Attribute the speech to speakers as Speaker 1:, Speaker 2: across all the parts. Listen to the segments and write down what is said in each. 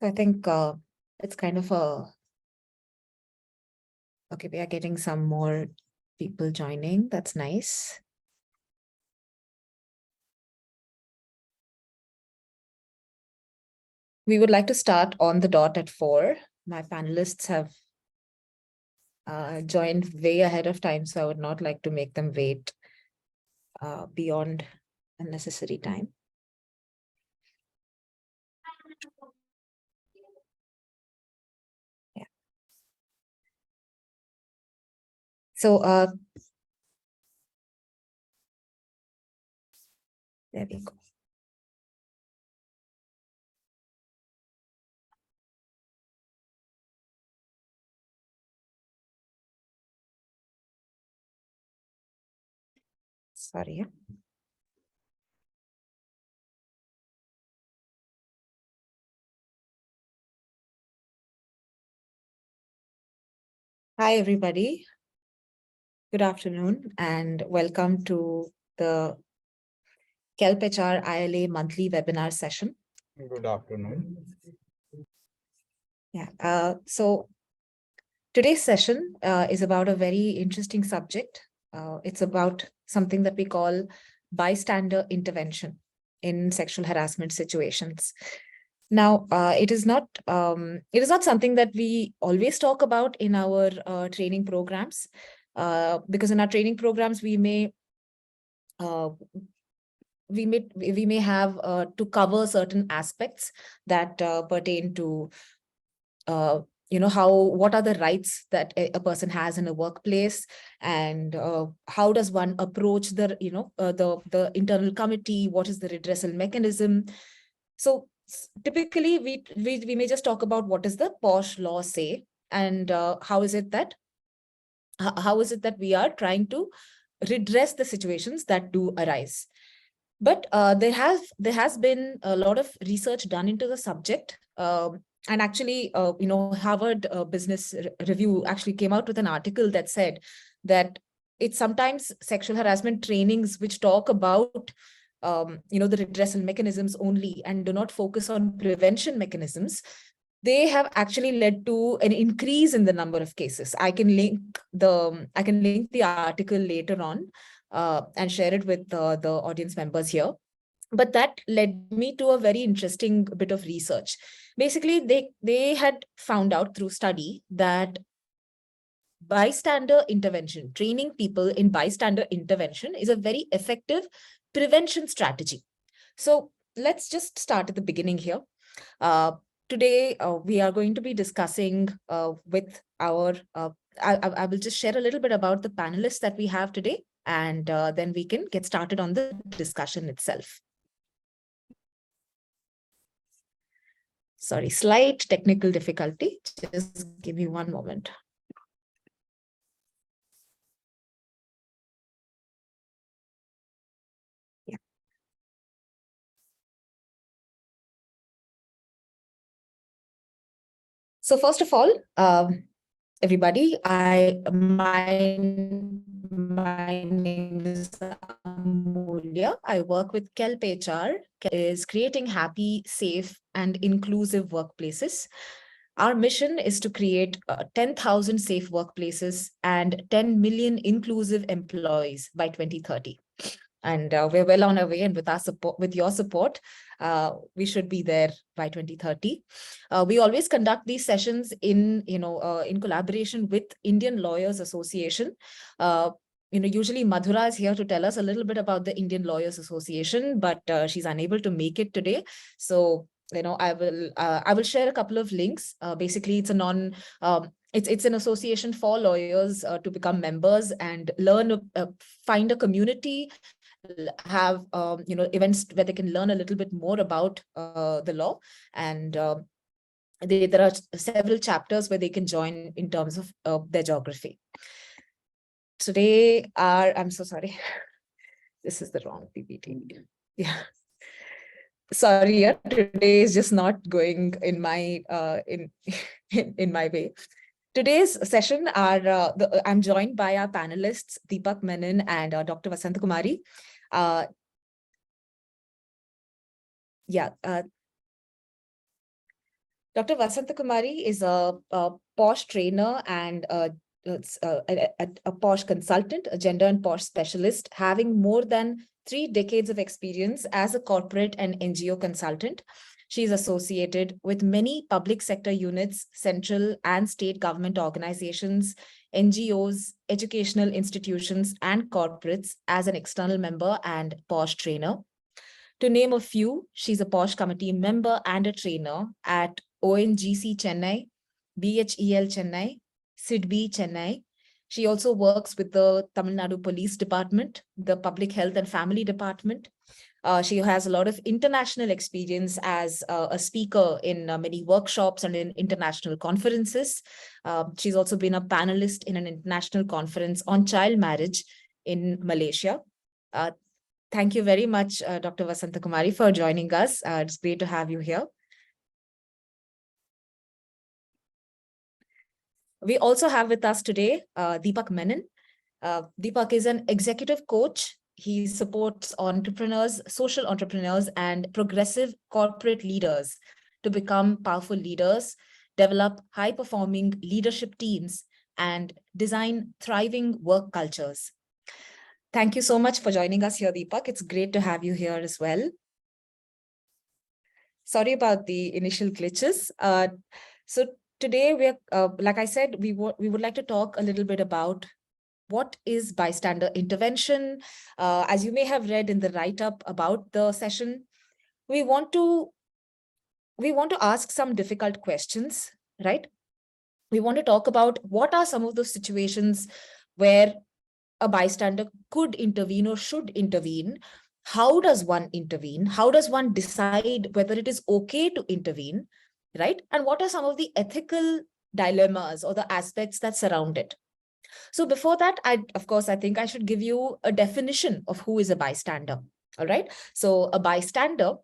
Speaker 1: I think it's kind of okay, we are getting some more people joining. That's nice. We would like to start on the dot at 4. My panelists have joined way ahead of time, so I would not like to make them wait beyond unnecessary time. Yeah. So there we go. Sorry. Hi, everybody. Good afternoon and welcome to the KelpHR ILA monthly webinar session.
Speaker 2: Good afternoon.
Speaker 1: Yeah. So today's session is about a very interesting subject. It's about something that we call bystander intervention in sexual harassment situations. Now, it is not something that we always talk about in our training programs, because in our training programs we may have to cover certain aspects that pertain to what are the rights that a person has in a workplace, and how does one approach the the internal committee, what is the redressal mechanism. So typically we may just talk about what does the PoSH law say, and how is it that we are trying to redress the situations that do arise. But there has been a lot of research done into the subject. And actually, Harvard Business Review actually came out with an article that said that it's sometimes sexual harassment trainings which talk about, the redressal mechanisms only and do not focus on prevention mechanisms. They have actually led to an increase in the number of cases. I can link the article later on and share it with the audience members here. But that led me to a very interesting bit of research. Basically, they had found out through study that bystander intervention, training people in bystander intervention, is a very effective prevention strategy. So let's just start at the beginning here. Today, we are going to be discussing with our, I will just share a little bit about the panelists that we have today, and then we can get started on the discussion itself. Sorry, slight technical difficulty. Just give me one moment. Yeah. So first of all, everybody, my name is Amoolya. I work with KelpHR, is creating happy, safe, and inclusive workplaces. Our mission is to create 10,000 safe workplaces and 10 million inclusive employees by 2030. And we're well on our way, and with your support, we should be there by 2030. We always conduct these sessions in collaboration with Indian Lawyers Association. Usually Madhura is here to tell us a little bit about the Indian Lawyers Association, but she's unable to make it today. So I will share a couple of links. Basically, it's it's an association for lawyers to become members and learn, find a community, have events where they can learn a little bit more about the law, and there are several chapters where they can join in terms of their geography. Today, I'm so sorry. This is the wrong PPT. Yeah. Sorry, yeah, today is just not going in my in my way. Today's session I'm joined by our panelists, Deepak Menon and Dr. Vasanthakumari. Dr. Vasanthakumari is a PoSH trainer and a PoSH consultant, a gender and PoSH specialist, having more than 3 decades of experience as a corporate and NGO consultant. She is associated with many public sector units, central and state government organizations, NGOs, educational institutions, and corporates as an external member and PoSH trainer. To name a few, she's a PoSH committee member and a trainer at ONGC Chennai, BHEL Chennai, SIDBI Chennai. She also works with the Tamil Nadu Police Department, the Public Health and Family Department. She has a lot of international experience as a speaker in many workshops and in international conferences. She's also been a panelist in an international conference on child marriage in Malaysia. Thank you very much, Dr. Vasanthakumari, for joining us. It's great to have you here. We also have with us today Deepak Menon. Deepak is an executive coach. He supports entrepreneurs, social entrepreneurs, and progressive corporate leaders to become powerful leaders, develop high-performing leadership teams, and design thriving work cultures. Thank you so much for joining us here, Deepak. It's great to have you here as well. Sorry about the initial glitches. So today, we're like I said, we would like to talk a little bit about what is bystander intervention. As you may have read in the write-up about the session, we want to ask some difficult questions, right? We want to talk about what are some of those situations where a bystander could intervene or should intervene. How does one intervene? How does one decide whether it is okay to intervene, right? And what are some of the ethical dilemmas or the aspects that surround it? So before that, I think I should give you a definition of who is a bystander, all right? So a bystander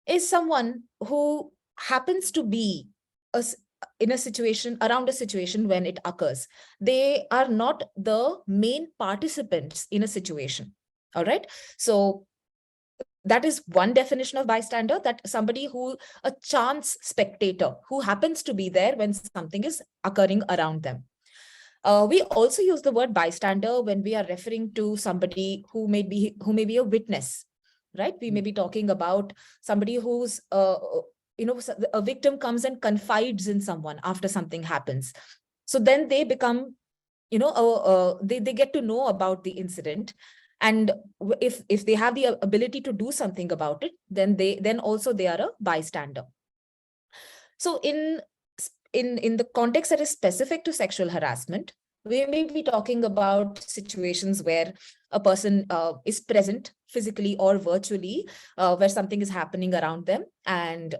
Speaker 1: is someone who happens to be in a situation, around a situation when it occurs. They are not the main participants in a situation, all right? So that is one definition of bystander, that somebody a chance spectator who happens to be there when something is occurring around them. We also use the word bystander when we are referring to somebody who may be a witness, right? We may be talking about somebody who's a victim comes and confides in someone after something happens. So then they become, they get to know about the incident. And if they have the ability to do something about it, then also they are a bystander. So in the context that is specific to sexual harassment, we may be talking about situations where a person is present physically or virtually, where something is happening around them. And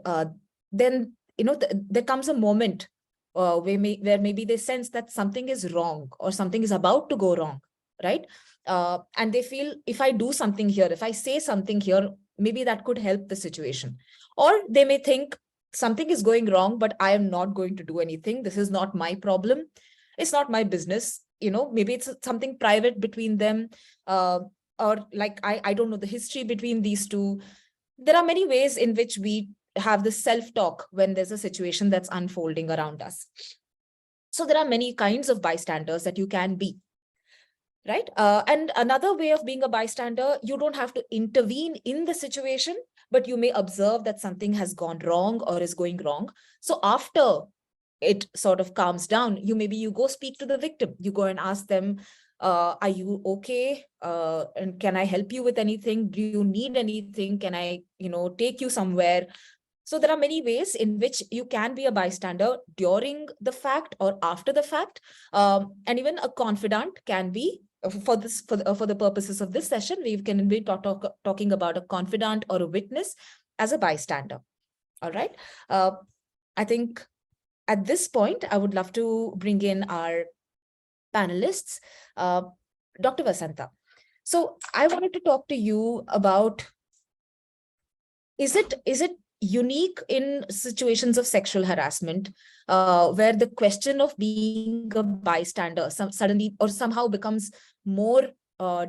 Speaker 1: then, there comes a moment where maybe they sense that something is wrong or something is about to go wrong, right? And they feel, if I do something here, if I say something here, maybe that could help the situation. Or they may think, something is going wrong, but I am not going to do anything. This is not my problem. It's not my business. Maybe it's something private between them, or like, I don't know the history between these two. There are many ways in which we have this self-talk when there's a situation that's unfolding around us. So there are many kinds of bystanders that you can be, right? And another way of being a bystander, you don't have to intervene in the situation, but you may observe that something has gone wrong or is going wrong. So after it sort of calms down, you go speak to the victim. You go and ask them, are you okay? And can I help you with anything? Do you need anything? Can I, take you somewhere? So there are many ways in which you can be a bystander during the fact or after the fact. And even a confidant can be, for the purposes of this session, we can be talking about a confidant or a witness as a bystander. All right. I think at this point, I would love to bring in our panelists, Dr. Vasantha. So I wanted to talk to you about, is it unique in situations of sexual harassment, where the question of being a bystander suddenly or somehow becomes more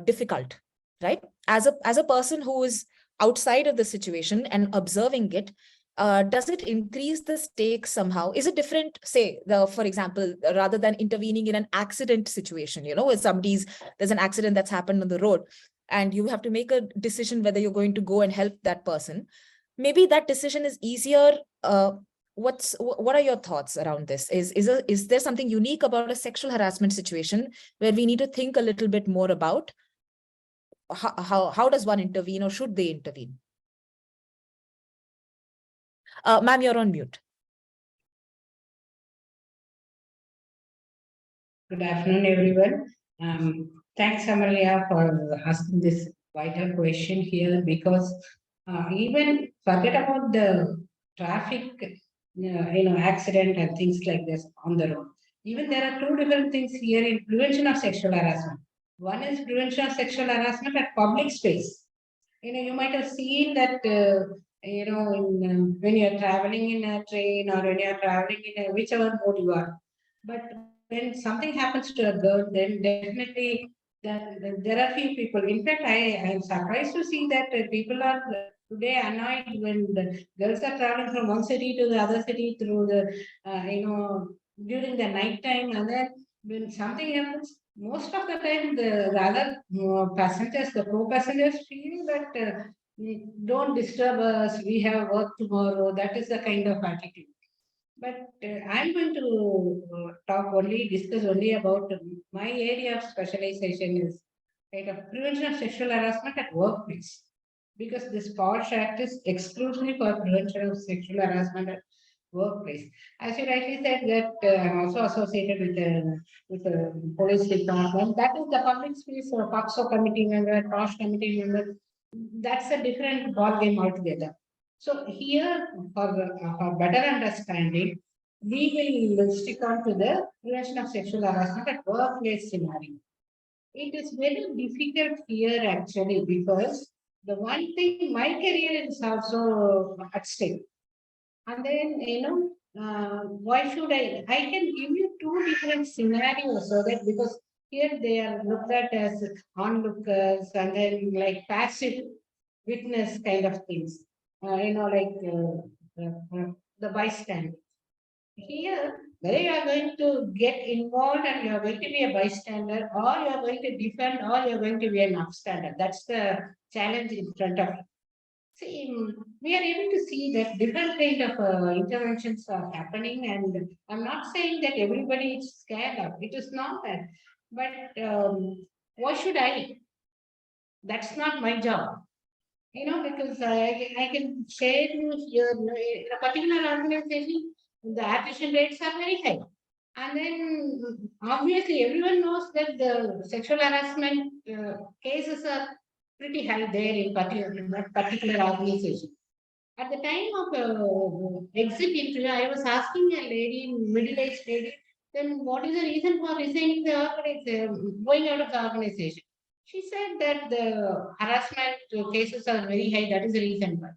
Speaker 1: difficult, right? As a person who is outside of the situation and observing it, does it increase the stakes somehow? Is it different, say, for example, rather than intervening in an accident situation, where there's an accident that's happened on the road, and you have to make a decision whether you're going to go and help that person. Maybe that decision is easier. What are your thoughts around this? Is there something unique about a sexual harassment situation where we need to think a little bit more about how does one intervene, or should they intervene? Ma'am, you're on mute.
Speaker 2: Good afternoon, everyone. Thanks, Amoolya, for asking this vital question here, because even forget about the traffic, accident and things like this on the road. Even there are two different things here in prevention of sexual harassment. One is prevention of sexual harassment at public space. You might have seen that, when you're traveling in a train or when you're traveling in a whichever mode you are. But when something happens to a girl, then definitely there are few people. In fact, I am surprised to see that people are today annoyed when the girls are traveling from one city to the other city through the, during the night time, and then when something happens, most of the time the other passengers, the co-passengers feel that don't disturb us, we have work tomorrow. That is the kind of attitude. But I'm going to discuss only about my area of specialization is kind of prevention of sexual harassment at workplace. Because this PoSH Act is exclusively for prevention of sexual harassment at workplace. As you rightly said that I'm also associated with the police department. That is the public space or POXO committee member, PoSH committee member. That's a different ballgame altogether. So here, for better understanding, we will stick on to the prevention of sexual harassment at workplace scenario. It is very difficult here actually, because the one thing, my career is also at stake. And then, why should I can give you two different scenarios, so that, because here they are looked at as onlookers and then like passive witness kind of things, the bystander. Here, whether you are going to get involved and you are going to be a bystander, or you are going to defend, or you are going to be an upstander. That's the challenge in front of you. See, we are able to see that different kind of interventions are happening, and I'm not saying that everybody is scared of. It is not that, but why should I? That's not my job. Because I can share you here, in a particular organization, the attrition rates are very high. And then obviously everyone knows that the sexual harassment cases are pretty high there in particular organization. At the time of exit interview, I was asking a lady, middle-aged lady, then what is the reason for resigning the organization, going out of the organization? She said that the harassment cases are very high. That is the reason why.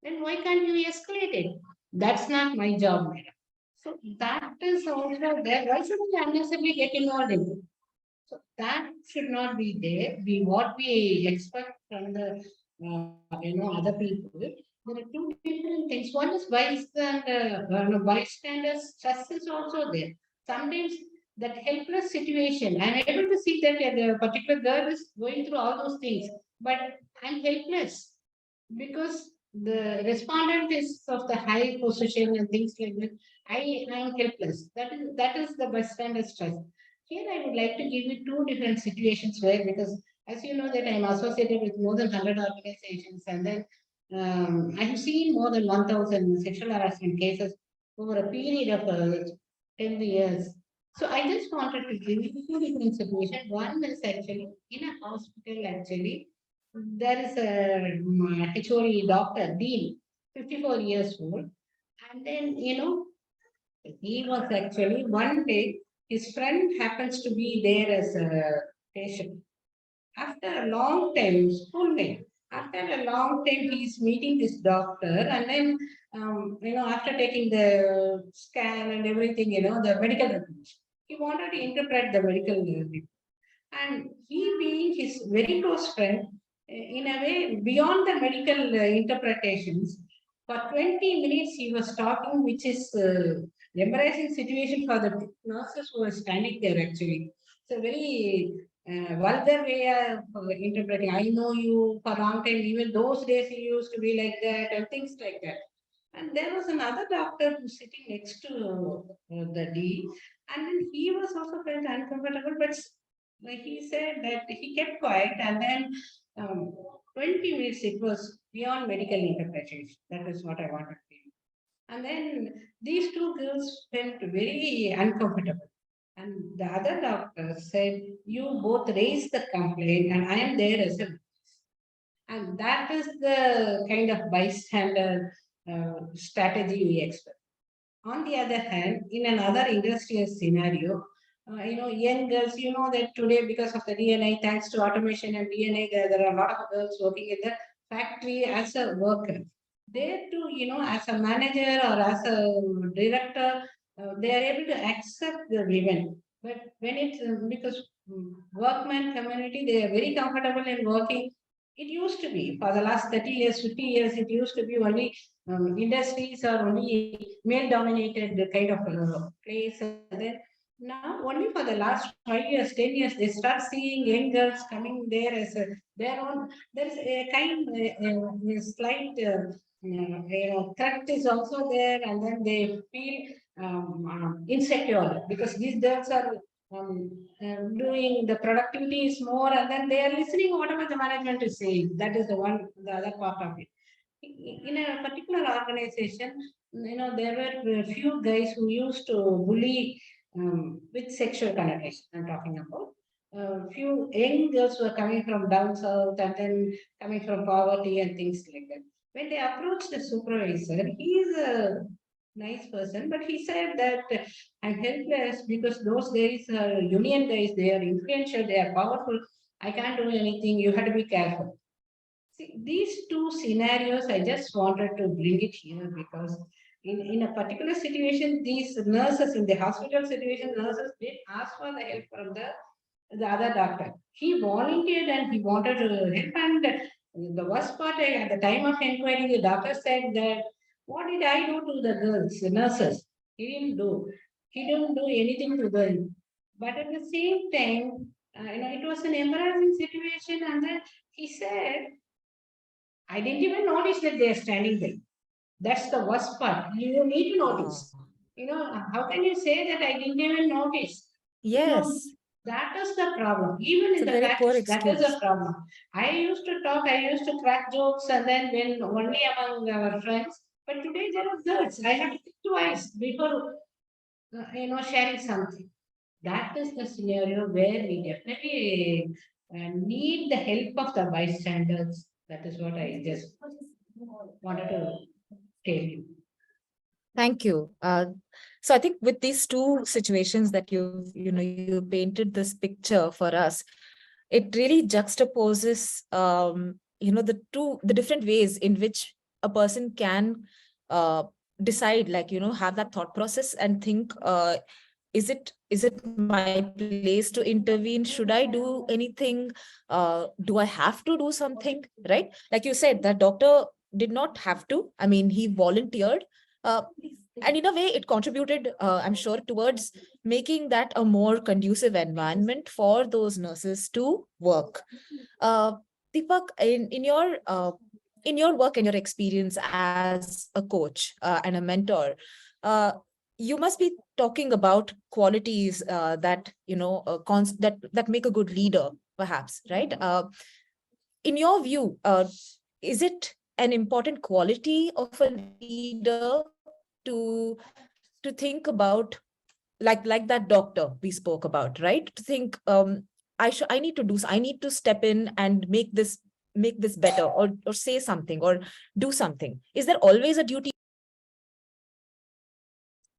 Speaker 2: Then why can't you escalate it? That's not my job, madam. So that is also there. Why should we unnecessarily get involved in it? So that should not be there. What we expect from the other people. There are two different things. One is bystander stress is also there. Sometimes that helpless situation, I'm able to see that the particular girl is going through all those things, but I'm helpless because the respondent is of the high position and things like that. I am helpless. That is the bystander stress. Here I would like to give you two different situations where, because as you know that I'm associated with more than 100 organizations, and then I have seen more than 1,000 sexual harassment cases over a period of 10 years. So I just wanted to give you two different situations. One is actually in a hospital actually. There is a HOD doctor, Dean, 54 years old. And then, he was actually one day, his friend happens to be there as a patient. After a long time, schoolmate, after a long time, he's meeting this doctor, and then, after taking the scan and everything, the medical reports, he wanted to interpret the medical report. And he being his very close friend, in a way, beyond the medical interpretations, For 20 minutes, he was talking, which is embarrassing situation for the nurses who were standing there actually. It's a very vulgar way of interpreting. I know you for a long time, even those days you used to be like that and things like that. And there was another doctor who's sitting next to the D, and then he was also felt uncomfortable, but he said that he kept quiet, and then 20 minutes it was beyond medical interpretation. That is what I wanted to say. And then these two girls felt very uncomfortable. And the other doctor said, "You both raised the complaint, and I am there as a..." And that is the kind of bystander strategy we expect. On the other hand, in another industrial scenario, young girls, you know that today because of the DNA, thanks to automation and DNA, there are a lot of girls working in the factory as a worker. There too, as a manager or as a director, they are able to accept the women. But when it's because workman community, they are very comfortable in working. It used to be for the last 30 years, 50 years, it used to be only industries are only male dominated kind of place. And then now only for the last 5 years, 10 years, they start seeing young girls coming there as their own. There's a kind, a slight, threat is also there, and then they feel insecure because these girls are doing the productivity is more, and then they are listening whatever the management is saying. That is the other part of it. In a particular organization, there were a few guys who used to bully with sexual connotation. I'm talking about. Few young girls were coming from down south and then coming from poverty and things like that. When they approached the supervisor, he is a nice person, but he said that I'm helpless because those guys are union guys, they are influential, they are powerful. I can't do anything. You have to be careful. See, these two scenarios, I just wanted to bring it here because in a particular situation, these nurses in the hospital situation, nurses did ask for the help from the other doctor. He volunteered and he wanted to help. And the worst part, at the time of inquiry, the doctor said that, "What did I do to the girls, the nurses? He didn't do. He didn't do anything to them." But at the same time, it was an embarrassing situation. And then he said, "I didn't even notice that they are standing there." That's the worst part. You need to notice.
Speaker 1: Oh,
Speaker 2: How can you say that I didn't even notice? You know,
Speaker 1: yes,
Speaker 2: that is the problem. Even
Speaker 1: it's
Speaker 2: in
Speaker 1: a
Speaker 2: the
Speaker 1: very poor
Speaker 2: factories, that is the
Speaker 1: excuse.
Speaker 2: problem. I used to talk, I used to crack jokes, and then when only among our friends. But today there are girls. I have to think twice before sharing something. That is the scenario where we definitely need the help of the bystanders. That is what I just wanted to tell you.
Speaker 1: Thank you. So I think with these two situations that you painted this picture for us, it really juxtaposes, the different ways in which a person can decide, like, have that thought process and think, is it my place to intervene? Should I do anything? Do I have to do something? Right? Like you said, the doctor did not have to. I mean, he volunteered. Uh, and in a way, it contributed, I'm sure, towards making that a more conducive environment for those nurses to work. Uh, Deepak, in your work and your experience as a coach and a mentor, uh, you must be talking about qualities that that make a good leader, perhaps, right? In your view, is it an important quality of a leader to think about, like that doctor we spoke about, right? To think, I need to I need to step in and make this better, or say something, or do something. Is there always a duty?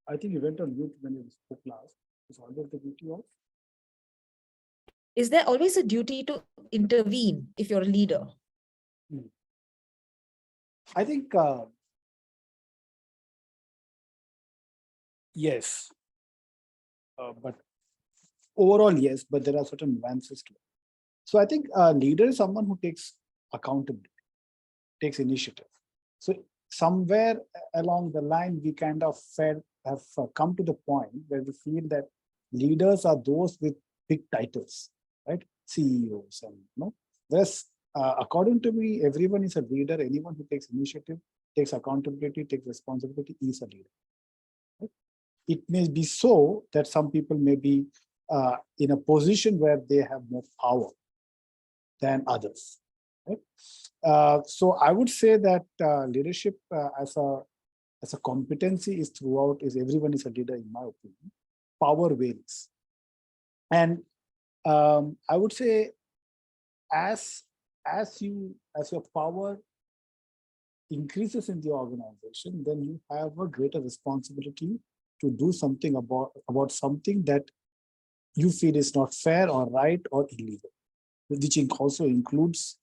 Speaker 3: I think you went on mute when you spoke last. It's always the duty of.
Speaker 1: Is there always a duty to intervene if you're a leader?
Speaker 3: I think yes, but overall yes, but there are certain nuances to it. So I think a leader is someone who takes accountability, takes initiative. So somewhere along the line, we kind of have come to the point where we feel that leaders are those with big titles, right? CEOs and whereas according to me, everyone is a leader. Anyone who takes initiative, takes accountability, takes responsibility is a leader. Right? It may be so that some people may be in a position where they have more power than others. Right? So I would say that leadership as a competency is throughout, is everyone is a leader in my opinion. Power varies. And I would say as your power increases in the organization, then you have a greater responsibility to do something about something that you feel is not fair or right or illegal, which also includes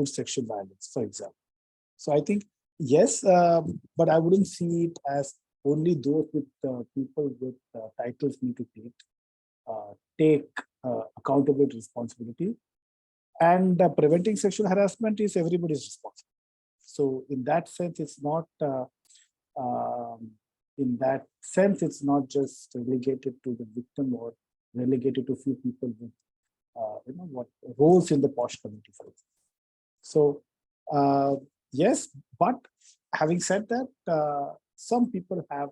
Speaker 3: sexual violence, for example. So I think yes, but I wouldn't see it as only those with people with titles need to take accountability, responsibility, and preventing sexual harassment is everybody's responsibility. So in that sense, it's not just relegated to the victim or relegated to few people with what roles in the PoSH community, for example. So yes, but having said that, some people have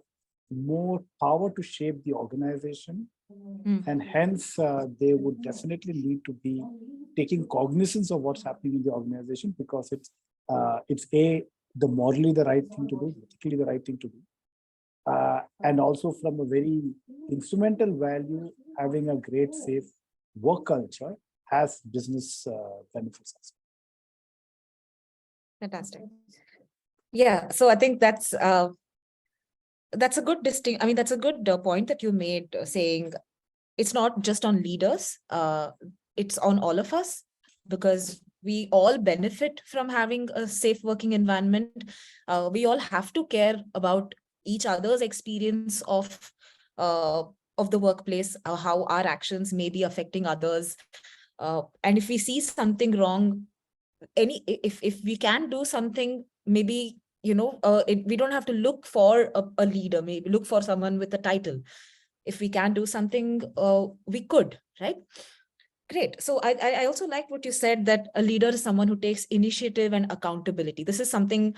Speaker 3: more power to shape the organization, and hence they would definitely need to be taking cognizance of what's happening in the organization, because it's the morally the right thing to do, ethically the right thing to do, and also from a very instrumental value, having a great safe work culture has business benefits as well.
Speaker 1: Fantastic. Yeah, so I think that's a good that's a good point that you made, saying it's not just on leaders, it's on all of us, because we all benefit from having a safe working environment. We all have to care about each other's experience of the workplace, how our actions may be affecting others. And if we see something wrong, if we can do something, maybe, we don't have to look for a leader, maybe look for someone with a title. If we can do something, we could, right? Great. So I also like what you said, that a leader is someone who takes initiative and accountability. This is something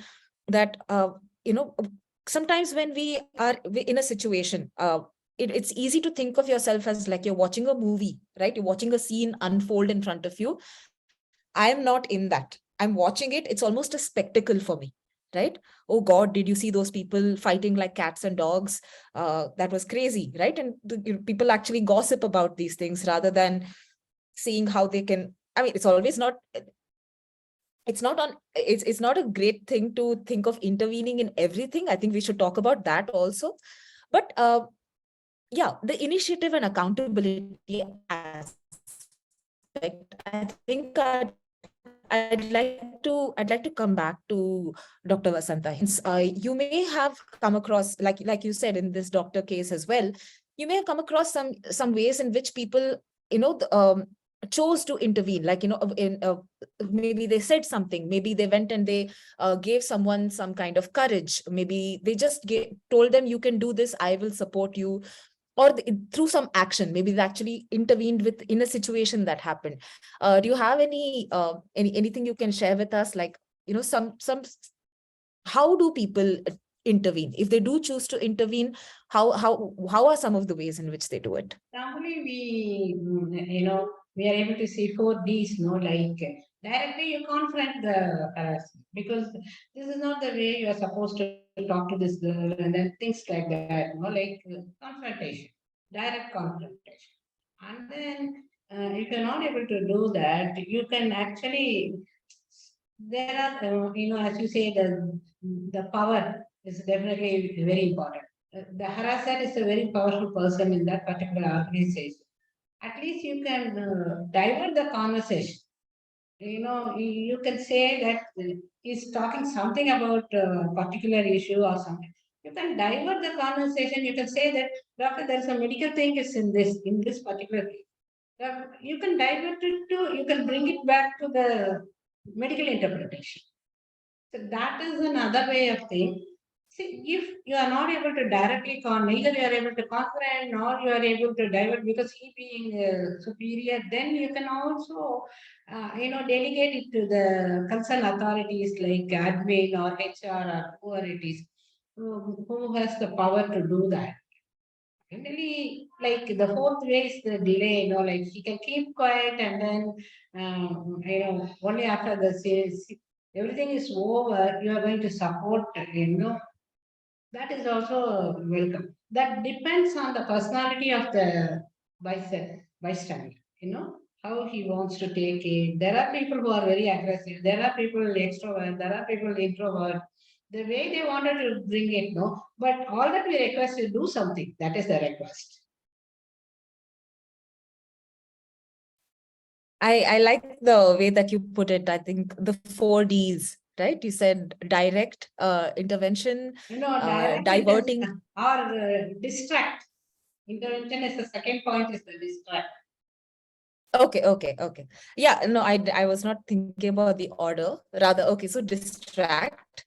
Speaker 1: that, sometimes when we are in a situation, it's easy to think of yourself as like you're watching a movie, right? You're watching a scene unfold in front of you. I am not in that. I'm watching it. It's almost a spectacle for me, right? Oh God, did you see those people fighting like cats and dogs? That was crazy, right? And people actually gossip about these things rather than seeing how they can. I mean, it's always not. It's not a great thing to think of intervening in everything. I think we should talk about that also. But yeah, the initiative and accountability aspect, I think I'd like to come back to Dr. Vasantha. You may have come across, like you said, in this doctor case as well, you may have come across some ways in which people, chose to intervene. Like, maybe they said something, maybe they went and they gave someone some kind of courage. Maybe they just told them, you can do this, I will support you. Or through some action, maybe they actually intervened in a situation that happened. Do you have anything you can share with us? Like, some how do people intervene if they do choose to intervene? How are some of the ways in which they do it?
Speaker 2: Normally, we are able to see 4Ds, like directly you confront the harassment, because this is not the way you are supposed to talk to this girl, and then things like that, like confrontation, direct confrontation. And then if you're not able to do that, you can actually, there are, as you say, the power is definitely very important. The harasser is a very powerful person in that particular organization. At least you can divert the conversation. You can say that he's talking something about a particular issue or something. You can divert the conversation. You can say that, doctor, there's a medical thing is in this particular case. You can divert it to, you can bring it back to the medical interpretation. So that is another way of thing. See, if you are not able to directly neither you are able to confront nor you are able to divert because he being superior, then you can also, delegate it to the concerned authorities like admin or HR or whoever it is, who has the power to do that. Generally, like the fourth way is the delay, like he can keep quiet and then, only after the sales, everything is over, you are going to support, that is also welcome. That depends on the personality of the bystander, how he wants to take it. There are people who are very aggressive, there are people extrovert, there are people introvert. The way they wanted to bring it, no, but all that we request is do something. That is the request.
Speaker 1: I like the way that you put it. I think the 4Ds, right? You said direct intervention,
Speaker 2: Direct
Speaker 1: diverting.
Speaker 2: or distract. Intervention is the second point, is the distract.
Speaker 1: Okay. Yeah, no, I was not thinking about the order. Rather, okay, so distract.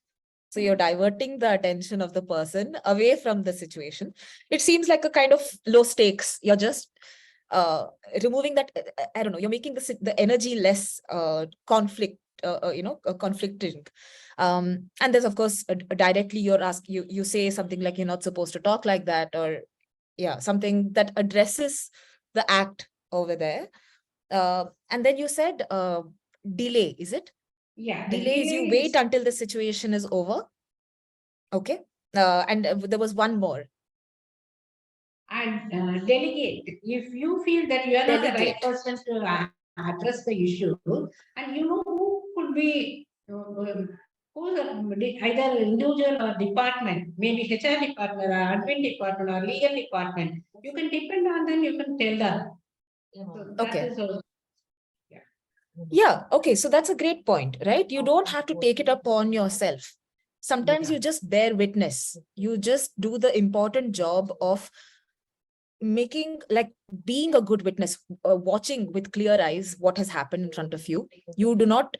Speaker 1: So you're diverting the attention of the person away from the situation. It seems like a kind of low stakes. You're just removing that, I don't know, you're making the energy less conflicting. And there's, of course, directly you say something like you're not supposed to talk like that, or yeah, something that addresses the act over there. And then you said delay, is it?
Speaker 2: Yeah.
Speaker 1: Delay is you wait until the situation is over. Okay. And there was one more.
Speaker 2: And delegate. If you feel that you are not the right person to address the issue, and you know who could be, who's either individual or department, maybe HR department or admin department or legal department, you can depend on them, you can tell them. So
Speaker 1: Okay.
Speaker 2: Is also,
Speaker 1: yeah. Okay. So that's a great point, right? You don't have to take it upon yourself. Sometimes you just bear witness. You just do the important job of being a good witness, watching with clear eyes what has happened in front of you. You do not,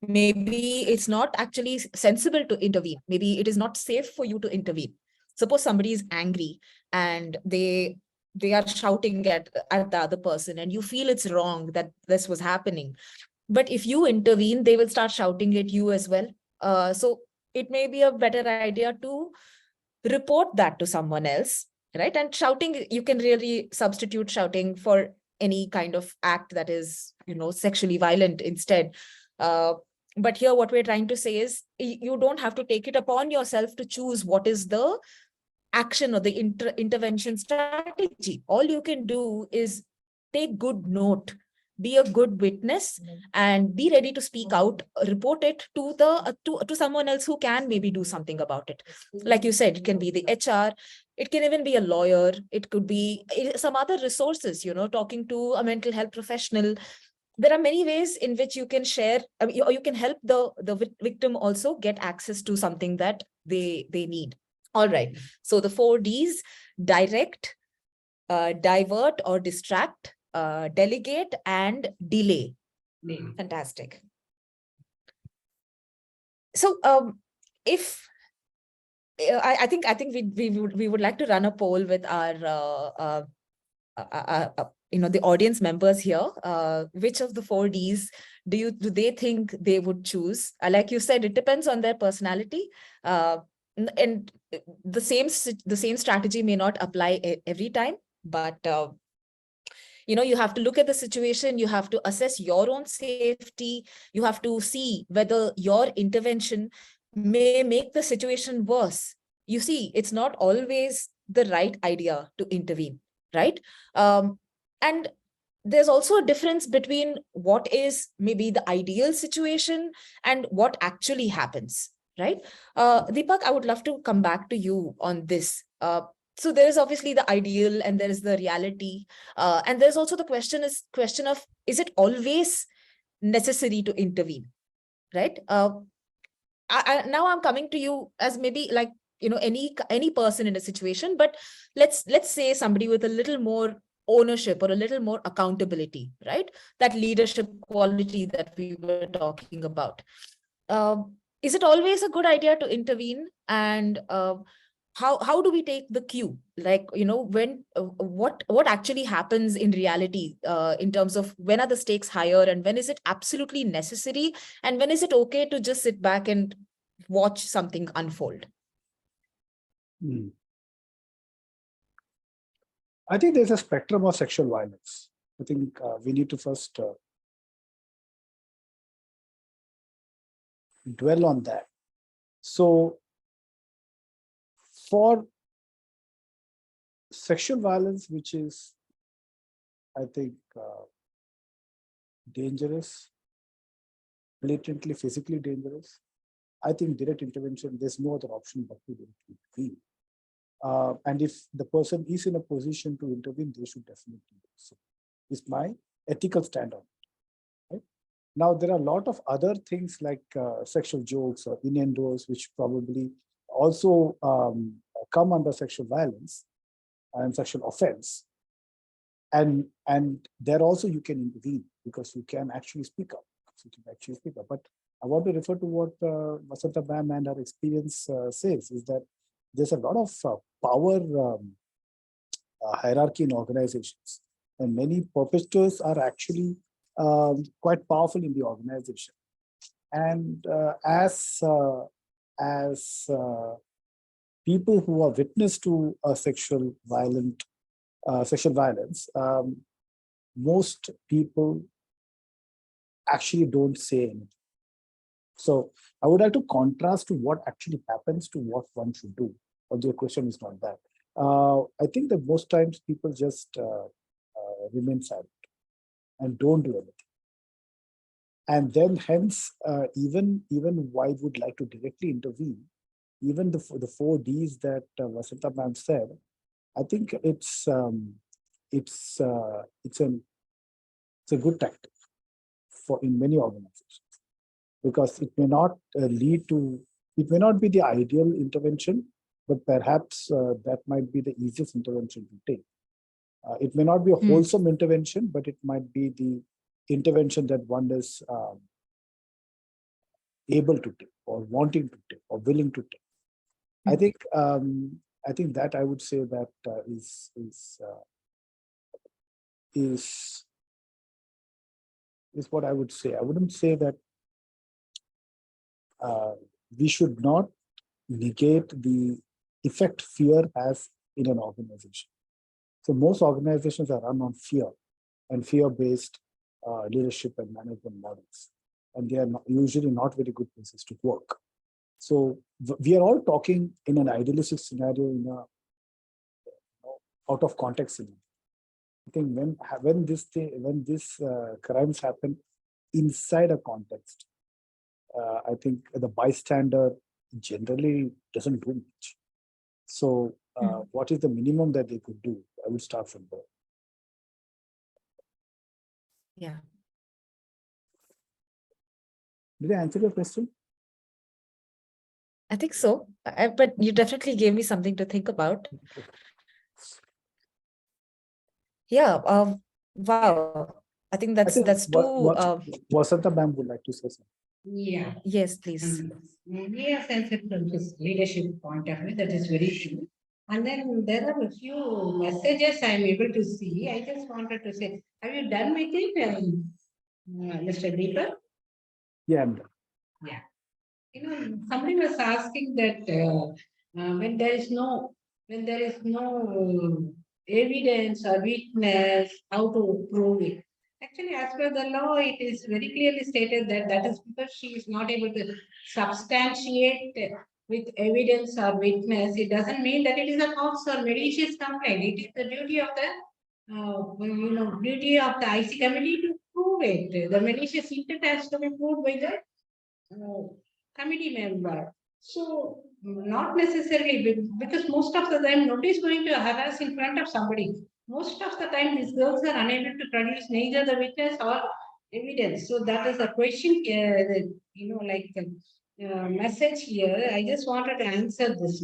Speaker 1: maybe it's not actually sensible to intervene. Maybe it is not safe for you to intervene. Suppose somebody is angry and they are shouting at the other person, and you feel it's wrong that this was happening. But if you intervene, they will start shouting at you as well. So it may be a better idea to report that to someone else, right? And shouting, you can really substitute shouting for any kind of act that is, sexually violent instead. But here what we're trying to say is you don't have to take it upon yourself to choose what is the action or the intervention strategy. All you can do is take good note, be a good witness, and be ready to speak out, report it to to someone else who can maybe do something about it. Like you said, it can be the HR, it can even be a lawyer, it could be some other resources, talking to a mental health professional. There are many ways in which you can share, or you can help the victim also get access to something that they need. All right. So the 4Ds: direct, divert or distract, delegate, and delay. Fantastic. So if I think we would like to run a poll with our the audience members here. Which of the 4Ds do they think they would choose? Like you said, it depends on their personality. And the same strategy may not apply every time, but you have to look at the situation, you have to assess your own safety, you have to see whether your intervention may make the situation worse. You see, it's not always the right idea to intervene, right? And there's also a difference between what is maybe the ideal situation and what actually happens, right? Deepak, I would love to come back to you on this. So there is obviously the ideal and there is the reality. And there's also the question of, is it always necessary to intervene, right? Now I'm coming to you as maybe like, any person in a situation, but let's say somebody with a little more ownership or a little more accountability, right? That leadership quality that we were talking about. is it always a good idea to intervene? And how do we take the cue? Like, when what actually happens in reality in terms of when are the stakes higher and when is it absolutely necessary and when is it okay to just sit back and watch something unfold?
Speaker 3: Hmm. I think there's a spectrum of sexual violence. I think we need to first dwell on that. So for sexual violence, which is, I think, dangerous, blatantly physically dangerous, I think direct intervention, there's no other option but to intervene. And if the person is in a position to intervene, they should definitely do so. Is my ethical stand on it. Right? Now, there are a lot of other things like sexual jokes or innuendos, which probably also come under sexual violence and sexual offense. And there also you can intervene because you can actually speak up. So you can actually speak up. But I want to refer to what Vasantha Ma'am and our experience says, is that there's a lot of power hierarchy in organizations. And many perpetrators are actually quite powerful in the organization. And as people who are witness to sexual violence, most people actually don't say anything. So I would like to contrast to what actually happens to what one should do. Although the question is not that. I think that most times people just remain silent and don't do anything. And then hence, even why would like to directly intervene, even the 4Ds that Vasantha Ma'am said, I think it's a good tactic for in many organizations, because it may not it may not be the ideal intervention, but perhaps that might be the easiest intervention to take. It may not be a wholesome intervention, but it might be the intervention that one is able to take, or wanting to take, or willing to take. I think that I would say that is what I would say. I wouldn't say that we should not negate the effect fear has in an organization. So most organizations are run on fear and fear-based leadership and management models, and they are usually not very good places to work. So we are all talking in an idealistic scenario, in a out of context scenario. I think when these crimes happen inside a context, I think the bystander generally doesn't do much. So what is the minimum that they could do? I would start from there.
Speaker 1: Yeah.
Speaker 3: Did I answer your question?
Speaker 1: I think so. But you definitely gave me something to think about. Yeah. Wow. I think that's too.
Speaker 3: Vasantha Ma'am would like to say something.
Speaker 2: Yeah.
Speaker 1: Yes, please.
Speaker 2: We are sensitive from this leadership point of view. That is very true. And then there are a few messages I am able to see. I just wanted to say, have you done with it, Mr. Deepak?
Speaker 3: Yeah, I'm done.
Speaker 2: Yeah. Somebody was asking that when there is no evidence or witness, how to prove it. Actually, as per the law, it is very clearly stated that that is because she is not able to substantiate with evidence or witness. It doesn't mean that it is a false or malicious complaint. It is the duty of the IC committee to prove it. The malicious intent has to be proved by the committee member. So not necessarily, because most of the time nobody is going to harass in front of somebody. Most of the time these girls are unable to produce neither the witness or evidence. So that is a question here, message here. I just wanted to answer this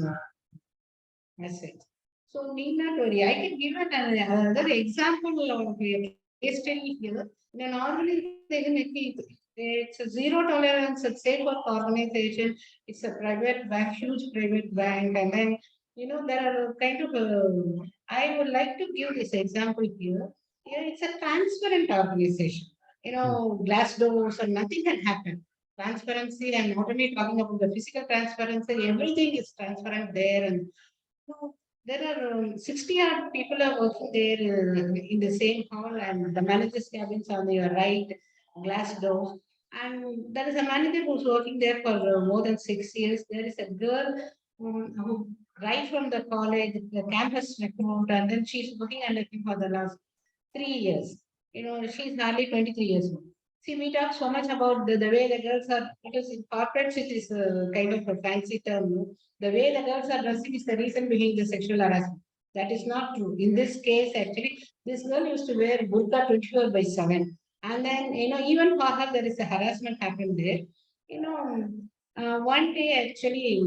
Speaker 2: message. So need not worry. I can give another example of a case study here. In an organization, It's a zero tolerance, it's safe work organization. It's a private bank, huge private bank. And then, there are kind of, I would like to give this example here. Yeah, it's a transparent organization. Glass doors and nothing can happen. Transparency, I'm not only talking about the physical transparency, everything is transparent there. And there are 60 odd people are working there in the same hall, and the manager's cabins on your right, glass doors. And there is a manager who's working there for more than 6 years. There is a girl who, right from the college, the campus recruit, and then she's working under him for the last 3 years. She's hardly 23 years old. See, we talk so much about the way the girls are, because in corporates it is kind of a fancy term. No? The way the girls are dressing is the reason behind the sexual harassment. That is not true. In this case, actually, this girl used to wear burqa 24/7. And then, even for her, there is a harassment happened there. One day, actually,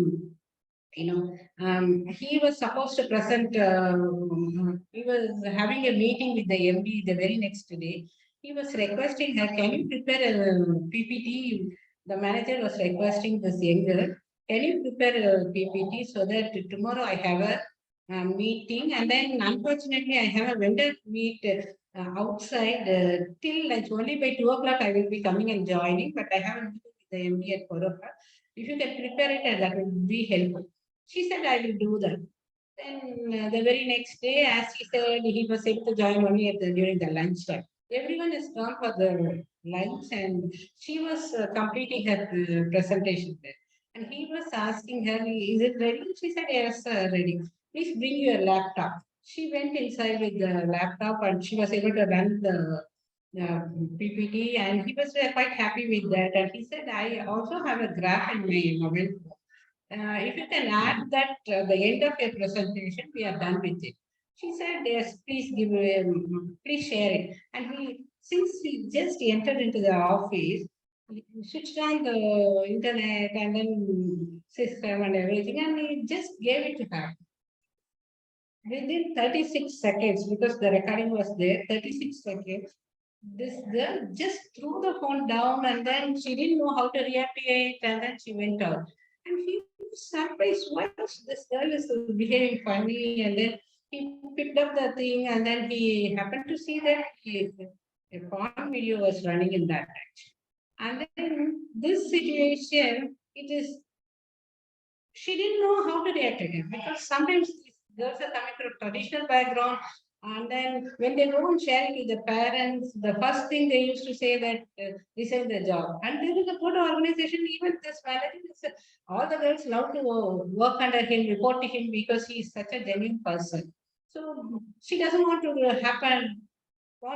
Speaker 2: he was supposed to present, he was having a meeting with the MD the very next day. He was requesting her, can you prepare a PPT? The manager was requesting this young girl, can you prepare a PPT so that tomorrow I have a meeting, and then unfortunately I have a vendor meet outside till lunch. Only by 2 o'clock I will be coming and joining, but I have a meeting with the MD at 4 o'clock. If you can prepare it, that will be helpful. She said, I will do that. Then the very next day, as he said, he was able to join only during the lunch time. Everyone is gone for the lunch, and she was completing her presentation there. And he was asking her, is it ready? She said, yes, ready. Please bring your laptop. She went inside with the laptop, and she was able to run the PPT, and he was quite happy with that. And he said, I also have a graph in my mobile phone. If you can add that the end of your presentation, we are done with it. She said, yes, please please share it. And since he just entered into the office, he switched on the internet and then system and everything, and he just gave it to her. Within 36 seconds, because the recording was there, 36 seconds, this girl just threw the phone down, and then she didn't know how to react to it, and then she went out. And he was surprised, why this girl is behaving funny, and then he picked up the thing, and then he happened to see that a porn video was running in that action. And then this situation, she didn't know how to react to him, because sometimes these girls are coming from traditional background, and then when they go and share it with the parents, the first thing they used to say that this is the job. And there is a good organization, even this manager, all the girls love to work under him, report to him, because he is such a genuine person. So she doesn't want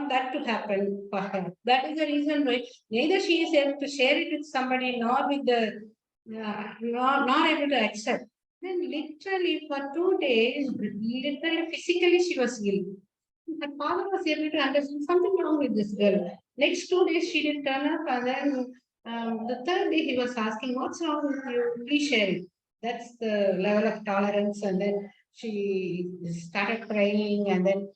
Speaker 2: that to happen for her. That is the reason why neither she is able to share it with somebody, nor with the not able to accept. Then literally for 2 days, literally physically she was ill. Her father was able to understand something wrong with this girl. Next 2 days she didn't turn up, and then the third day he was asking, what's wrong with you? Please share it. That's the level of tolerance. And then she started crying, and then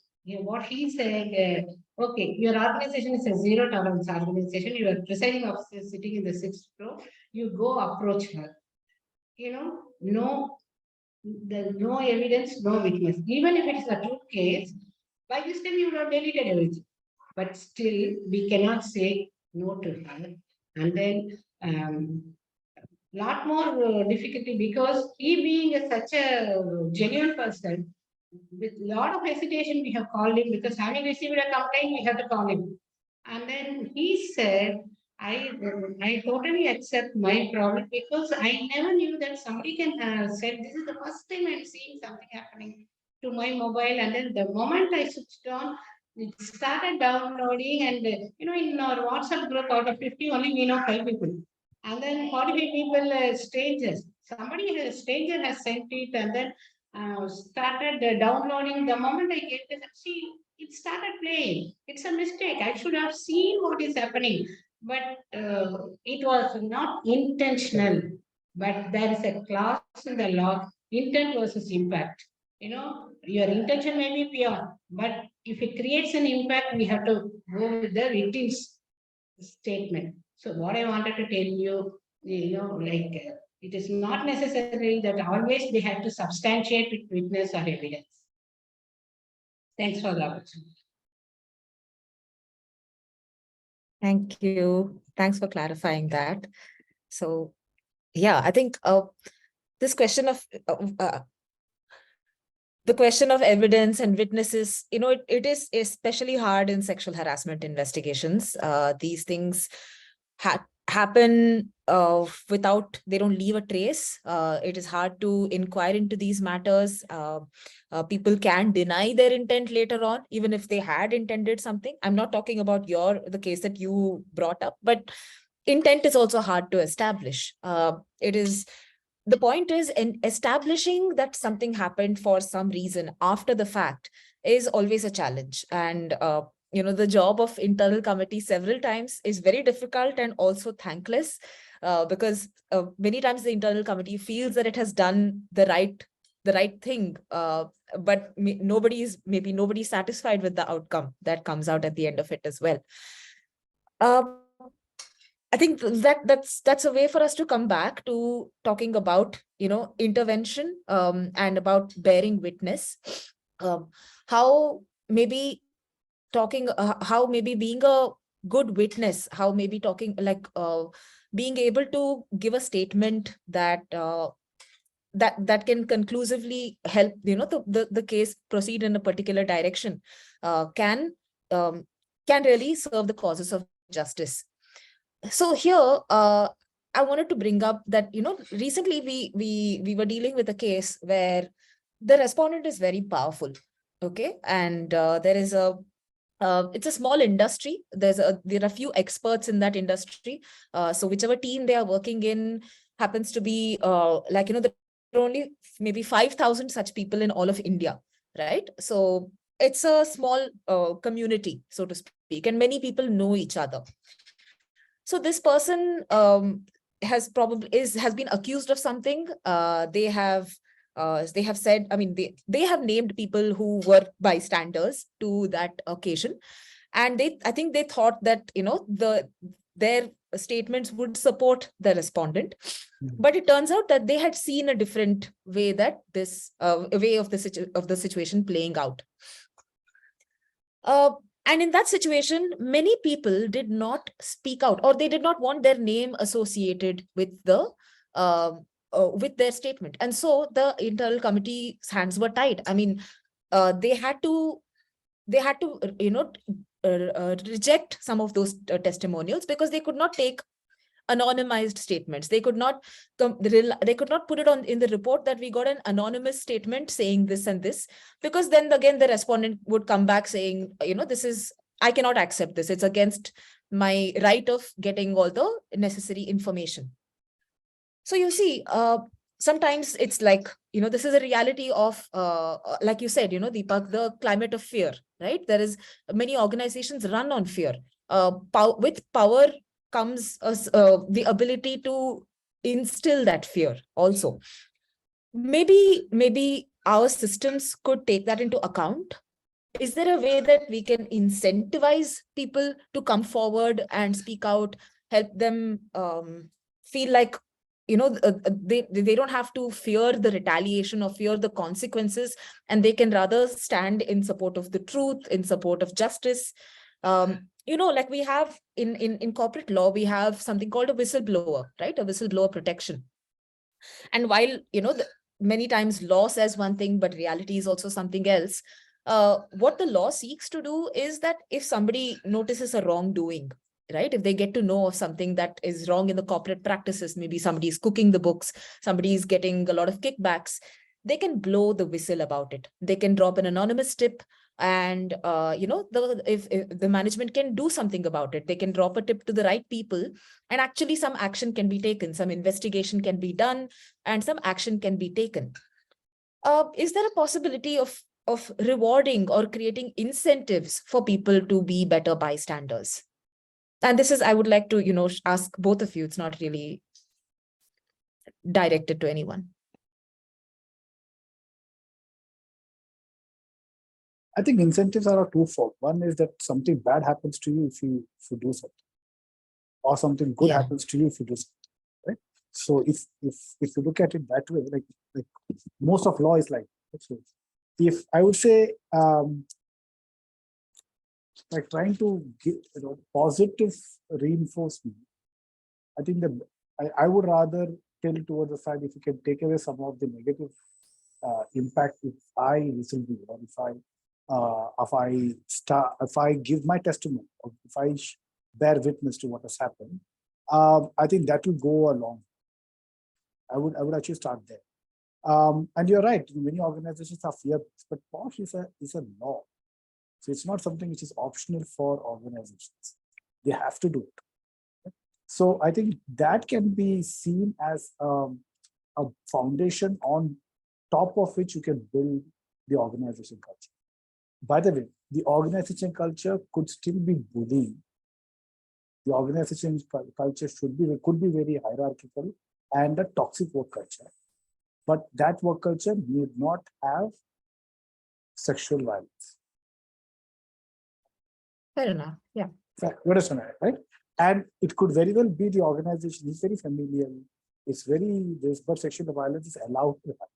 Speaker 2: what he said, okay, your organization is a zero tolerance organization. You are presiding officer sitting in the 6th floor. You go approach her. There's no evidence, no witness. Even if it's a true case, by this time you would have deleted everything. But still, we cannot say no to her. And then lot more difficulty, because he being such a genuine person, with lot of hesitation we have called him, because having received a complaint, we have to call him. And then he said, I totally accept my problem, because I never knew that somebody can say, this is the first time I'm seeing something happening to my mobile. And then the moment I switched on, it started downloading, and in our WhatsApp group, out of 50, only we know 5 people. And then 45 people, strangers. A stranger has sent it, and then started downloading. The moment I get this, see, it started playing. It's a mistake. I should have seen what is happening, but it was not intentional. But there is a clause in the law: intent versus impact. Your intention may be pure, but if it creates an impact, we have to go with the written statement. So what I wanted to tell you, it is not necessary that always they have to substantiate with witness or evidence. Thanks for the opportunity.
Speaker 1: Thank you. Thanks for clarifying that. So, yeah, I think this question of the question of evidence and witnesses, it is especially hard in sexual harassment investigations. These things happen they don't leave a trace. It is hard to inquire into these matters. People can deny their intent later on, even if they had intended something. I'm not talking about the case that you brought up, but intent is also hard to establish. The point is, in establishing that something happened for some reason after the fact is always a challenge. And, the job of internal committee several times is very difficult and also thankless, because many times the internal committee feels that it has done the right thing, but nobody's satisfied with the outcome that comes out at the end of it as well. I think that's a way for us to come back to talking about, intervention, and about bearing witness. How maybe being a good witness, how maybe talking being able to give a statement that that can conclusively help, the case proceed in a particular direction, can really serve the causes of justice. So here, I wanted to bring up that, recently we were dealing with a case where the respondent is very powerful. Okay. And there is it's a small industry. There are a few experts in that industry. So whichever team they are working in happens to be there are only maybe 5,000 such people in all of India, right? So it's a small community, so to speak, and many people know each other. So this person has been accused of something. They have said, I mean, they have named people who were bystanders to that occasion, and I think they thought that their statements would support the respondent, but it turns out that they had seen a different way, that this way of the situation playing out. And in that situation, many people did not speak out, or they did not want their name associated with with their statement. And so the internal committee's hands were tied. I mean, they had to reject some of those testimonials, because they could not take anonymized statements. They could not put it on in the report that we got an anonymous statement saying this and this, because then again the respondent would come back saying, I cannot accept this. It's against my right of getting all the necessary information. So you see, sometimes it's like, this is a reality of, like you said, Deepak, the climate of fear, right? There is many organizations run on fear. With power comes the ability to instill that fear also. Maybe our systems could take that into account. Is there a way that we can incentivize people to come forward and speak out, help them feel like, they don't have to fear the retaliation or fear the consequences, and they can rather stand in support of the truth, in support of justice? Like we have in corporate law, we have something called a whistleblower, right? A whistleblower protection. And while, many times law says one thing, but reality is also something else. What the law seeks to do is that if somebody notices a wrongdoing, right? If they get to know of something that is wrong in the corporate practices, maybe somebody is cooking the books, somebody is getting a lot of kickbacks, they can blow the whistle about it. They can drop an anonymous tip, and if the management can do something about it, they can drop a tip to the right people, and actually some action can be taken, some investigation can be done, and some action can be taken. Is there a possibility of rewarding or creating incentives for people to be better bystanders? And this is, I would like to, ask both of you. It's not really directed to anyone.
Speaker 3: I think incentives are twofold. One is that something bad happens to you if you do something. or something good
Speaker 1: Yeah.
Speaker 3: happens to you if you do something, right? So if you look at it that way, like most of law is like that. So if I would say like trying to give positive reinforcement, I think that I would rather tilt towards the side if you can take away some of the negative impact if I whistleblow, or if I give my testimony, or if I bear witness to what has happened, I think that will go along. I would actually start there. And you're right, many organizations are fear-based, but PoSH is a law. So it's not something which is optional for organizations. They have to do it. So I think that can be seen as a foundation on top of which you can build the organization culture. By the way, the organization culture could still be bullying. The organization culture could be very hierarchical and a toxic work culture. But that work culture need not have sexual violence.
Speaker 1: Fair enough. Yeah.
Speaker 3: You understand, right? And it could very well be the organization is very familiar. It's very, but sexual violence is allowed to happen.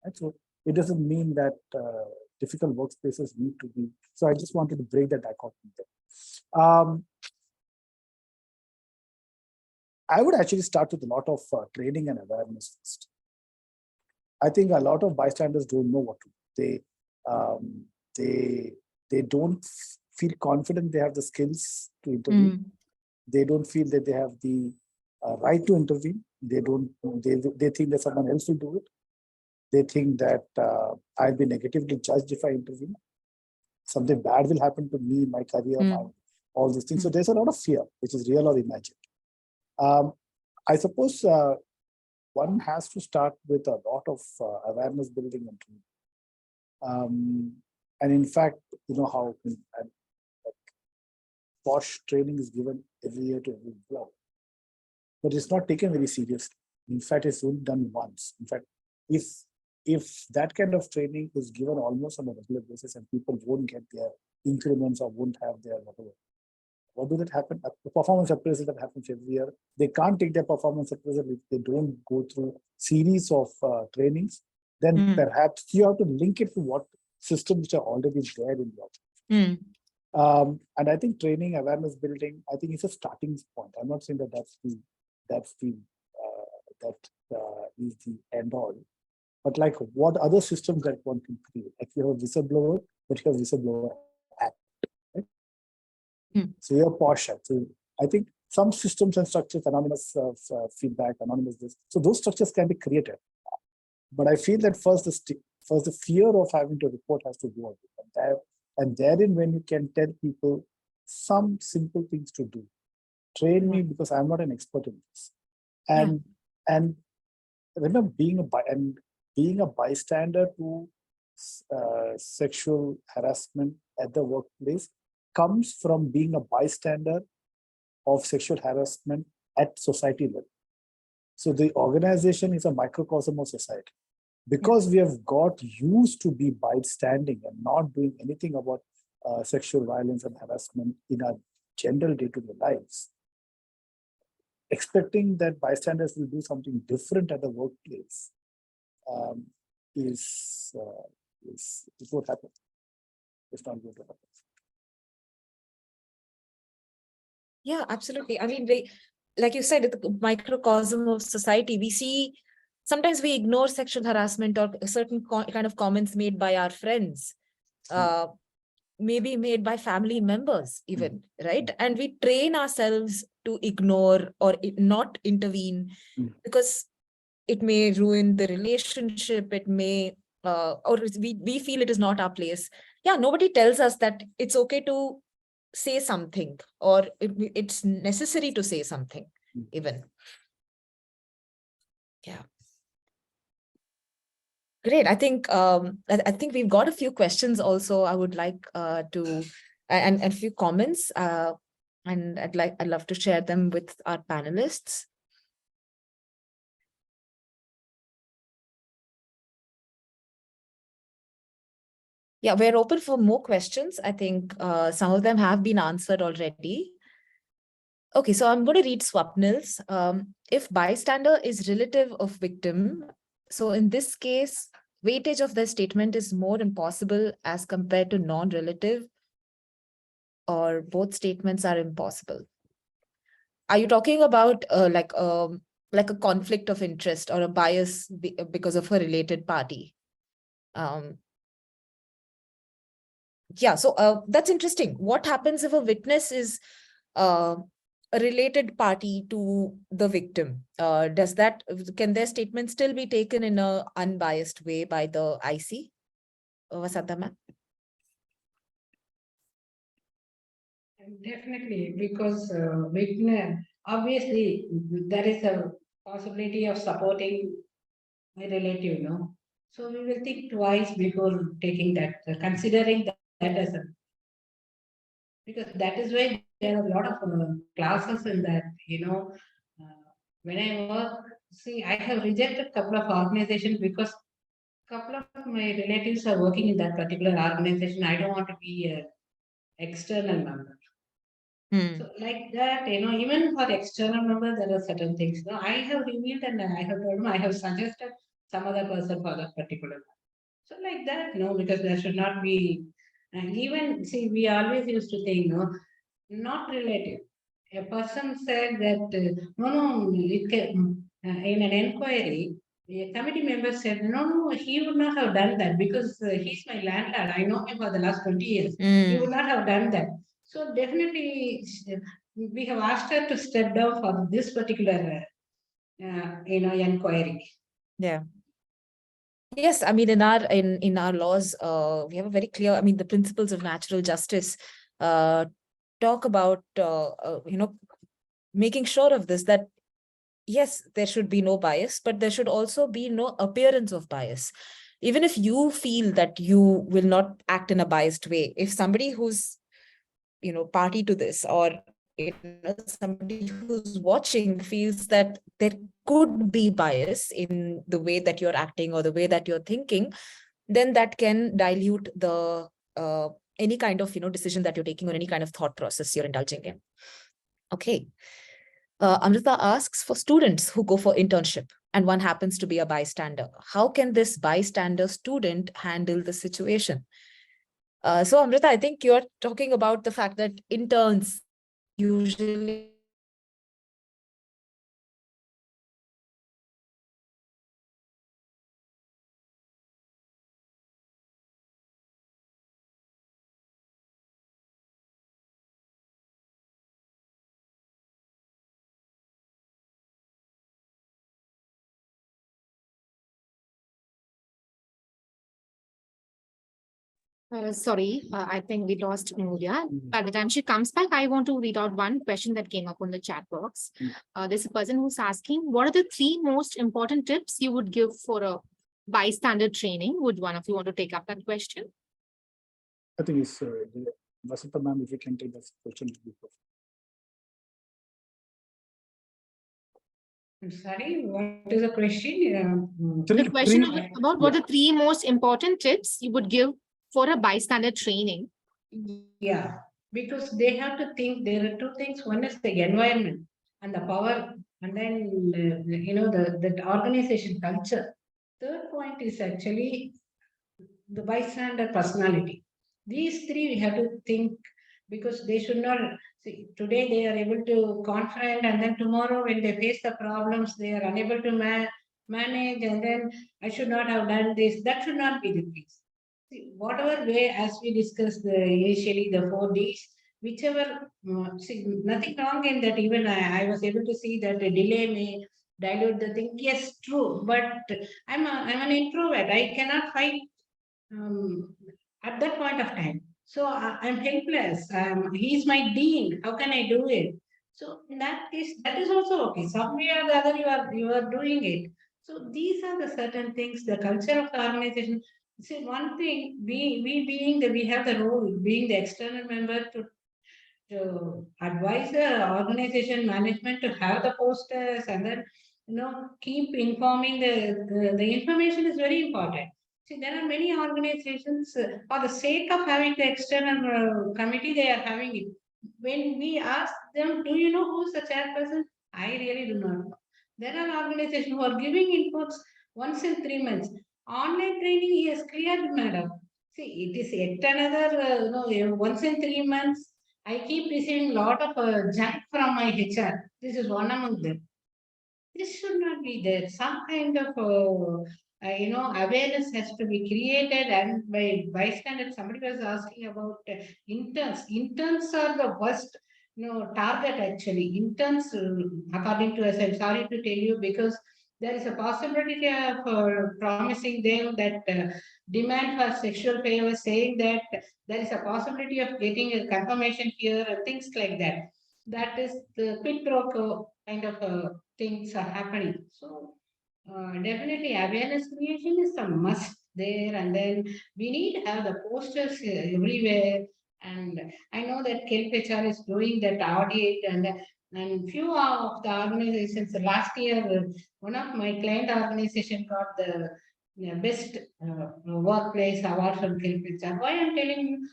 Speaker 3: Right? So it doesn't mean that difficult workspaces need to be. So I just wanted to break that dichotomy there. I would actually start with a lot of training and awareness first. I think a lot of bystanders don't know what to do. They don't feel confident they have the skills to intervene. They don't feel that they have the right to intervene. They think that someone else will do it. They think that I'll be negatively judged if I intervene. Something bad will happen to me, my career, all these things. So there's a lot of fear, which is real or imagined. I suppose one has to start with a lot of awareness building and training. And in fact, you know how PoSH training is given every year to every employee, but it's not taken very seriously. In fact, it's only done once. In fact, if that kind of training is given almost on a regular basis and people won't get their increments or won't have their whatever, what do that happen? A performance appraisal that happens every year, they can't take their performance appraisal if they don't go through series of trainings. Then perhaps you have to link it to what systems which are already there in the and I think training, awareness building, I think it's a starting point. I'm not saying that that is the end all. But like what other systems that one can create? Like you have a whistleblower, but you have whistleblower act. Right? So you have PoSH. So I think some systems and structures, anonymous feedback, anonymous this. So those structures can be created. But I feel that first the fear of having to report has to go away. And therein, when you can tell people some simple things to do, train me because I'm not an expert in this. And remember, being a bystander to sexual harassment at the workplace comes from being a bystander of sexual harassment at society level. So the organization is a microcosm of society. Because we have got used to be bystanding and not doing anything about sexual violence and harassment in our general day-to-day lives, expecting that bystanders will do something different at the workplace is what happens. It's not going to happen.
Speaker 1: Yeah, absolutely. I mean, like you said, it's a microcosm of society. Sometimes we ignore sexual harassment or certain kind of comments made by our friends, maybe made by family members even, right? And we train ourselves to ignore or not intervene because it may ruin the relationship. It may, or we feel it is not our place. Yeah, nobody tells us that it's okay to say something or it's necessary to say something even. Yeah. Great. I think we've got a few questions also. I would like to and a few comments and I'd love to share them with our panelists. Yeah, we're open for more questions. I think some of them have been answered already. Okay, so I'm going to read Swapnil's. If bystander is relative of victim, so in this case, weightage of the statement is more impossible as compared to non-relative, or both statements are impossible. Are you talking about like a conflict of interest or a bias because of a related party? Yeah, so that's interesting. What happens if a witness is a related party to the victim? Can their statement still be taken in an unbiased way by the IC? Vasantha ma'am?
Speaker 2: Definitely, because witness, obviously, there is a possibility of supporting my relative, no? So we will think twice before taking that, considering that as a, because that is why there are a lot of classes in that, when I work, see, I have rejected a couple of organizations because couple of my relatives are working in that particular organization. I don't want to be a external member. So like that, even for external member, there are certain things. No, I have revealed and I have told him, I have suggested some other person for that particular one. So like that, no, because there should not be, even, see, we always used to think, no, not relative. A person said that, no, it can, in an inquiry, a committee member said, no, he would not have done that because he's my landlord. I know him for the last 20 years. He would not have done that. So definitely, we have asked her to step down for this particular, inquiry.
Speaker 1: Yeah. Yes, I mean, in our laws, we have a very clear, I mean, the principles of natural justice talk about, making sure of this, that yes, there should be no bias, but there should also be no appearance of bias. Even if you feel that you will not act in a biased way, if somebody who's, party to this, or somebody who's watching feels that there could be bias in the way that you're acting or the way that you're thinking, then that can dilute the any kind of decision that you're taking or any kind of thought process you're indulging in. Okay. Amrita asks, for students who go for internship and one happens to be a bystander, how can this bystander student handle the situation? So Amrita, I think you're talking about the fact that interns usually
Speaker 4: Sorry, I think we lost Amoolya. By the time she comes back, I want to read out one question that came up on the chat box. There's a person who's asking, what are the 3 most important tips you would give for a bystander training? Would one of you want to take up that question?
Speaker 3: I think it's Vasantha ma'am, if you can take that question.
Speaker 2: I'm sorry, what is the question?
Speaker 4: The question about what are the 3 most important tips you would give for a bystander training?
Speaker 2: Yeah, because they have to think there are 2 things. One is the environment and the power, and then the organization culture. Third point is actually the bystander personality. These 3 we have to think, because they should not see today they are able to confront, and then tomorrow when they face the problems they are unable to manage, and then I should not have done this. That should not be the case. See, whatever way, as we discussed initially, the 4 Ds, whichever, see, nothing wrong in that. Even I was able to see that a delay may dilute the thing. Yes, true, but I'm an introvert. I cannot fight at that point of time. So I'm helpless. He's my dean. How can I do it? So in that case, that is also okay. Some way or the other, you are doing it. So these are the certain things. The culture of the organization. See, one thing, we being we have the role, being the external member, to advise the organization management to have the posters, and then keep informing the information is very important. See, there are many organizations for the sake of having the external committee, they are having it. when we ask them, do you know who's the chairperson? I really do not know. There are organizations who are giving inputs once in 3 months. Online training he has cleared, madam. See, it is yet another, once in 3 months. I keep receiving a lot of junk from my HR. This is one among them. This should not be there. Some kind of, awareness has to be created. And by bystander, somebody was asking about interns. Interns are the worst, target actually. Interns, according to us, I'm sorry to tell you, because there is a possibility of promising them that demand for sexual favor, saying that there is a possibility of getting a confirmation here, things like that. That is the quid pro quo kind of things are happening. So definitely awareness creation is a must there, and then we need to have the posters everywhere. And I know that KelpHR is doing that audit, and few of the organizations last year, one of my client organization got the best workplace award from KelpHR. Why I'm telling you,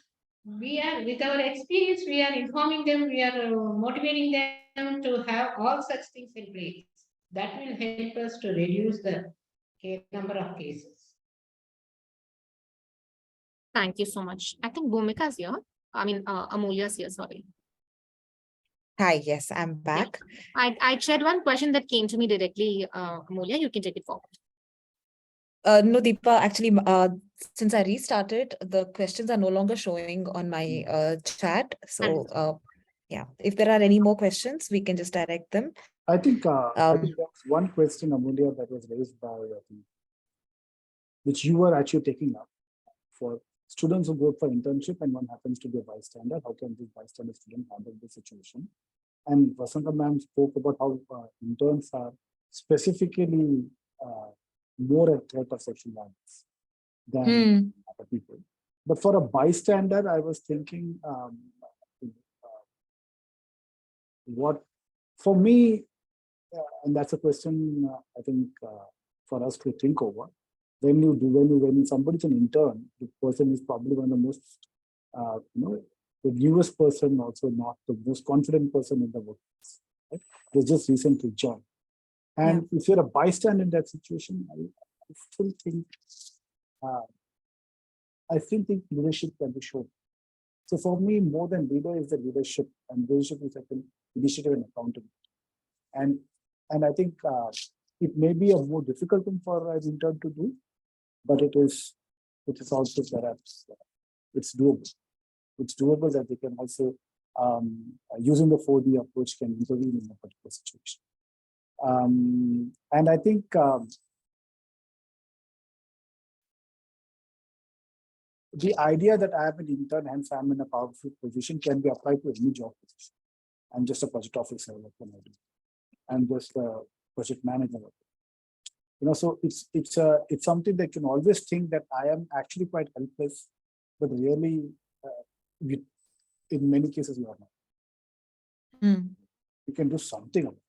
Speaker 2: we are, with our experience, we are informing them, we are motivating them to have all such things in place. That will help us to reduce the number of cases.
Speaker 4: Thank you so much. I think Bhumika's here. I mean, Amoolya's here, sorry.
Speaker 1: Hi, yes, I'm back.
Speaker 4: I shared one question that came to me directly. Amoolya, you can take it forward.
Speaker 1: No, Deepa, actually, since I restarted, the questions are no longer showing on my chat. So, yeah, if there are any more questions, we can just direct them.
Speaker 3: I think there's one question, Amoolya, that was raised by, which you were actually taking up for students who go for internship and one happens to be a bystander. How can this bystander student handle the situation? And Vasantha ma'am spoke about how interns are specifically more at threat of sexual violence than other people. But for a bystander, I was thinking, what for me, and that's a question I think for us to think over. When somebody's an intern, the person is probably one of the most, the newest person, also not the most confident person in the workplace. Right? They just recently joined. And if you're a bystander in that situation, I still think leadership can be shown. So for me, more than leader is the leadership, and leadership is like an initiative and accountability. And I think it may be a more difficult thing for an intern to do, but it is also perhaps it's doable. It's doable that they can also, using the 4D approach, can intervene in a particular situation. And I think the idea that I am an intern, hence I'm in a powerful position, can be applied to any job position. I'm just a project officer, what can I do? I'm just a project manager. So it's something that can always think that I am actually quite helpless, but really, in many cases, you are not. You can do something about it.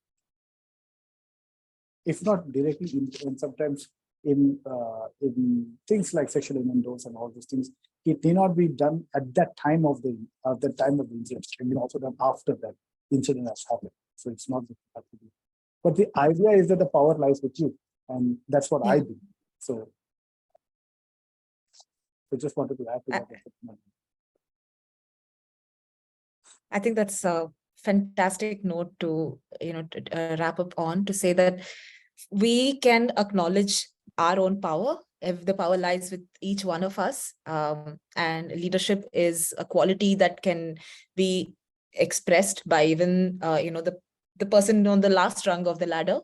Speaker 3: If not directly, and sometimes in things like sexual innuendos and all those things, it may not be done at that time of the incident. It can be also done after that incident has happened. So it's not that you have to do. But the idea is that the power lies with you, and that's what I do. So I just wanted to add to that.
Speaker 1: I think that's a fantastic note to wrap up on, to say that we can acknowledge our own power if the power lies with each one of us, and leadership is a quality that can be expressed by even the person on the last rung of the ladder.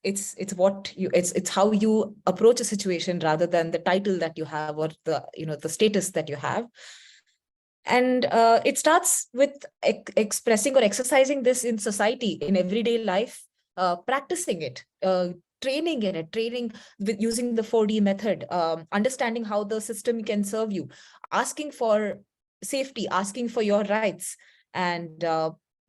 Speaker 1: It's how you approach a situation rather than the title that you have or the status that you have. And it starts with expressing or exercising this in society, in everyday life, practicing it, training in it, training with using the 4D method, understanding how the system can serve you, asking for safety, asking for your rights, and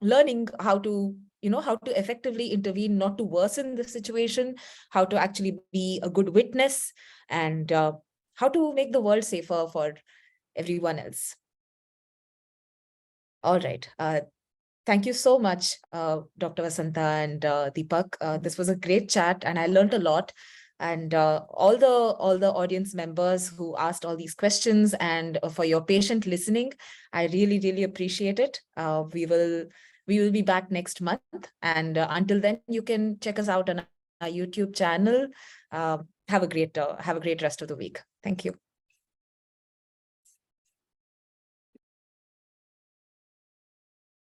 Speaker 1: learning how to effectively intervene, not to worsen the situation, how to actually be a good witness, and how to make the world safer for everyone else. All right. Thank you so much, Dr. Vasantha and Deepak. This was a great chat, and I learned a lot. And all the audience members who asked all these questions, and for your patient listening, I really appreciate it. We will be back next month, and until then, you can check us out on our YouTube channel. Have a great rest of the week. Thank you.